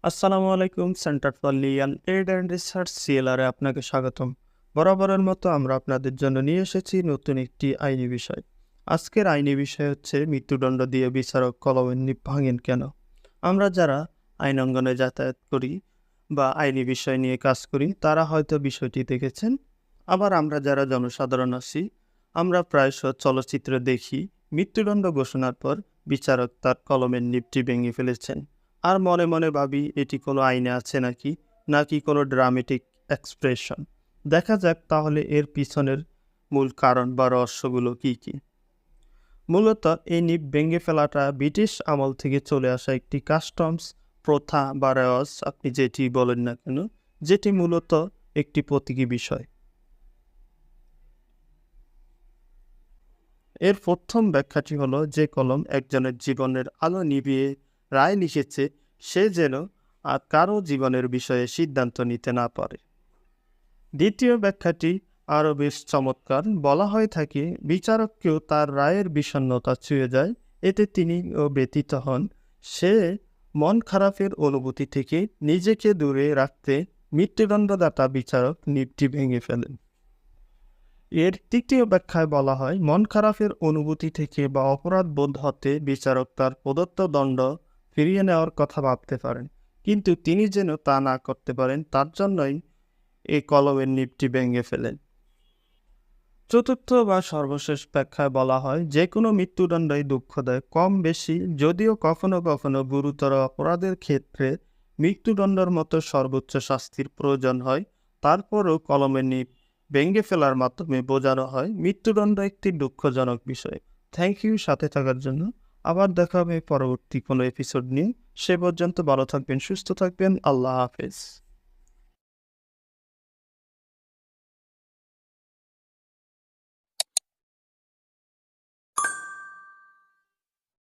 আসসালামু আলাইকুম। Centre for legal aid and research সিএলআরে আপনাকে স্বাগতম। বরাবরের মতো আমরা আপনাদের জন্য নিয়ে এসেছি নতুন একটি আইনি বিষয়। আজকের আইনি বিষয় হচ্ছে মৃত্যুদণ্ড দিয়ে বিচারক কলমের নিব ভাঙেন কেন? আমরা যারা আইন অঙ্গনে যাতায়াত করি বা আইনি বিষয় নিয়ে কাজ করি তারা হয়তো বিষয়টি দেখেছেন। আবার আমরা যারা জনসাধারণ আছি আমরা প্রায়শ চলচ্চিত্রে দেখি মৃত্যুদণ্ড ঘোষণার পর বিচারক তার কলমের নিবটি ভেঙে ফেলেছেন। আর মনে মনে ভাবি এটি কোনো আইনে আছে নাকি কোনো ড্রামেটিক এক্সপ্রেশন। দেখা যাক তাহলে এর পিছনের মূল কারণ বা রহস্যগুলো কী কী। মূলত এই নিব ভেঙে ফেলাটা ব্রিটিশ আমল থেকে চলে আসা একটি কাস্টমস প্রথা বা রেওয়াজ, আপনি যেটি বলেন না কেন, যেটি মূলত একটি প্রতীকী বিষয়। এর প্রথম ব্যাখ্যাটি হলো যে কলম একজনের জীবনের আলো নিভিয়ে রায় লিখেছে সে যেন আর কারো জীবনের বিষয়ে সিদ্ধান্ত নিতে না পারে। দ্বিতীয় ব্যাখ্যাটি আরও বেশ চমৎকার। বলা হয়ে থাকে বিচারককেও তার রায়ের বিষণ্ণতা ছুঁয়ে যায়, এতে তিনিও ব্যথিত হন। সে মন খারাপের অনুভূতি থেকে নিজেকে দূরে রাখতে মৃত্যুদণ্ডদাতা বিচারক নিবটি ভেঙে ফেলেন। এর তৃতীয় ব্যাখ্যায় বলা হয় মন খারাপের অনুভূতি থেকে বা অপরাধ বোধ হতে বিচারক তার প্রদত্ত দণ্ড ফিরিয়ে নেওয়ার কথা ভাবতে পারেন, কিন্তু তিনি যেন তা না করতে পারেন তার জন্যই এই কলমের নিবটি ভেঙে ফেলেন। চতুর্থ বা সর্বশেষ ব্যাখ্যায় বলা হয় যে কোনো মৃত্যুদণ্ডই দুঃখদায়ক, কম বেশি, যদিও কখনো কখনো গুরুতর অপরাধের ক্ষেত্রে মৃত্যুদণ্ডের মতো সর্বোচ্চ শাস্তির প্রয়োজন হয়। তারপরও কলমের নিব ভেঙে ফেলার মাধ্যমে বোঝানো হয় মৃত্যুদণ্ড একটি দুঃখজনক বিষয়। থ্যাংক ইউ সাথে থাকার জন্য। আবার দেখা হবে পরবর্তী কোনো এপিসোড নিয়ে। সে পর্যন্ত ভালো থাকবেন, সুস্থ থাকবেন। আল্লাহ হাফেজ।